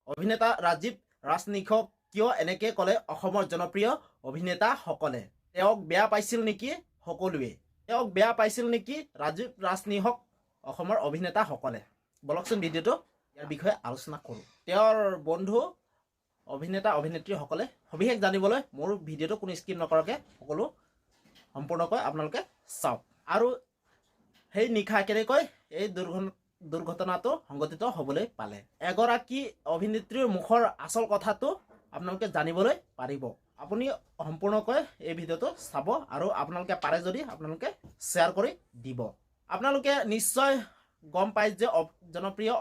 অভিনেতা ৰাজীৱ ৰাজনিশক কিয় এনেকে ক'লে অসমৰ জনপ্ৰিয় অভিনেতাসকলে? তেওঁক বেয়া পাইছিল নেকি সকলোৱে? তেওঁক বেয়া পাইছিল নেকি ৰাজীৱ ৰাজনিশক অসমৰ অভিনেতাসকলে? বলকচোন ভিডিঅ'টো ইয়াৰ বিষয়ে আলোচনা কৰোঁ। তেওঁৰ বন্ধু অভিনেতা অভিনেত্ৰীসকলে সবিশেষ জানিবলৈ মোৰ ভিডিঅ'টো কোনো স্কিপ নকৰাকৈ সকলো সম্পূৰ্ণকৈ আপোনালোকে চাওক। আৰু সেই নিশা কেনেকৈ এই দুৰ্ঘটনাটো সংঘটিত হ'বলৈ পালে, এগৰাকী অভিনেত্ৰীৰ মুখৰ আচল কথাটো আপোনালোকে জানিবলৈ পাৰিব। আপুনি সম্পূৰ্ণকৈ এই ভিডিঅ'টো চাব আৰু আপোনালোকে পাৰে যদি আপোনালোকে শ্বেয়াৰ কৰি দিব। আপোনালোকে নিশ্চয় গম পায় যে জনপ্ৰিয়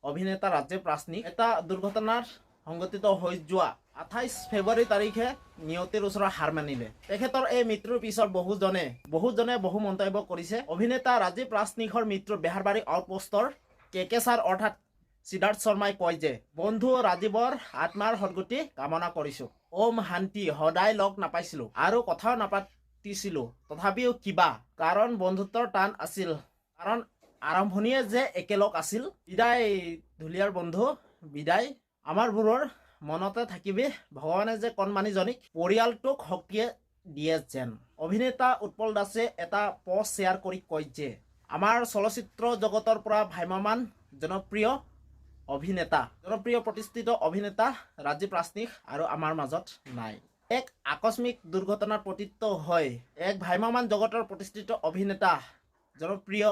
অভিনেতা ৰাজীৱ ৰাজনিশ এটা দুৰ্ঘটনাৰ সংঘটিত হৈ যোৱা 28 ফেব্ৰুৱাৰী তাৰিখে নিয়তিৰ ওচৰত হাৰ মানিলে। তেখেতৰ এই মৃত্যুৰ পিছত বহুজনে বহু মন্তব্য কৰিছে। অভিনেতা ৰাজীৱ ৰাজনিশৰ মৃত্যুৰ বেহাৰবাৰী আউটপোষ্টৰ কেকেচাৰ অৰ্থাৎ সিদ্ধাৰ্থ শৰ্মাই কয় যে, বন্ধু ৰাজীৱৰ আত্মাৰ সদ্গতি কামনা কৰিছো। ওম শান্তি। সদায় লগ নাপাইছিলো আৰু কথাও নাপাতিছিলো, তথাপিও কিবা কাৰণ বন্ধুত্বৰ টান আছিল, কাৰণ আৰম্ভণিয়ে যে একেলগ আছিল। বিদায় ধুলীয়াৰ বন্ধু, বিদায় আমাৰবোৰৰ মনতে থাকিবি। ভগৱানে যে কণমানিজনীক পৰিয়ালটোক শক্তিয়ে দিয়ে যেন। অভিনেতা উৎপল দাসে এটা পষ্ট শ্বেয়াৰ কৰি কয় যে, আমাৰ চলচ্চিত্ৰ জগতৰ পৰা ভ্ৰাম্যমান জনপ্ৰিয় প্ৰতিষ্ঠিত অভিনেতা ৰাজীৱ ৰাজনিশ আৰু আমাৰ মাজত নাই। এক আকস্মিক দুৰ্ঘটনাত পতিত হৈ এক ভ্ৰাম্যমান জগতৰ প্ৰতিষ্ঠিত অভিনেতা জনপ্ৰিয়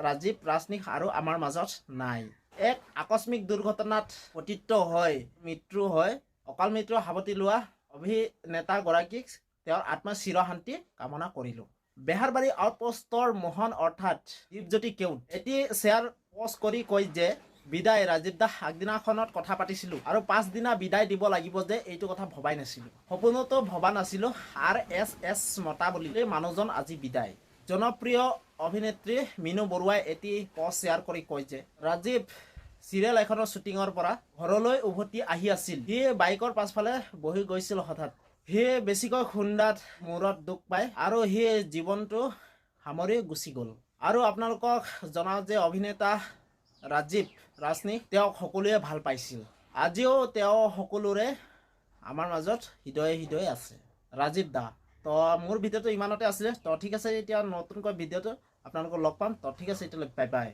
ৰাজীৱ ৰাজনিশ আৰু আমাৰ মাজত নাই। এক আকস্মিক দুৰ্ঘটনাত পতিত হৈ মৃত্যু হয় অকাল মৃত্যু সাৱটি লোৱা অভিনেতাগৰাকীক তেওঁৰ আত্মাৰ চিৰশান্তি কামনা কৰিলো। বেহাৰবাৰী আউটপোষ্টৰ মোহন অৰ্থাৎ দীপজ্যোতি কেওট এটি শ্বেয়াৰ পোষ্ট কৰি কয় যে, বিদায় ৰাজীৱ দাস, আগদিনাখনত কথা পাতিছিলো আৰু পাছদিনা বিদায় দিব লাগিব যে এইটো কথা ভবাই নাছিলো, সপোনতো ভবা নাছিলো। RSS মতা বুলি এই মানুহজন আজি বিদায়। জনপ্ৰিয় অভিনেত্ৰী মিনু বৰুৱাই এটি পোষ্ট শ্বেয়াৰ কৰি কয় যে, ৰাজীৱ চিৰিয়েল এখনৰ শ্বুটিঙৰ পৰা ঘৰলৈ উভতি আহি আছিল। সি বাইকৰ পাছফালে বহি গৈছিল। হঠাৎ সি বেছিকৈ খুন্দাত মূৰত দুখ পায় আৰু সি জীৱনটো সামৰি গুচি গ'ল। আৰু আপোনালোকক জনাওঁ যে অভিনেতা ৰাজীৱ ৰাজনিশ তেওঁক সকলোৱে ভাল পাইছিল। আজিও তেওঁ সকলোৰে আমাৰ মাজত হৃদয়ে আছে। ৰাজীৱ দা। তো মোৰ ভিডিঅ'টো ইমানতে আছিলে। তো ঠিক আছে, এতিয়া নতুনকৈ ভিডিঅ'টো আপোনালোকক লগ পাম। তো ঠিক আছে, এতিয়ালৈ বাই বাই।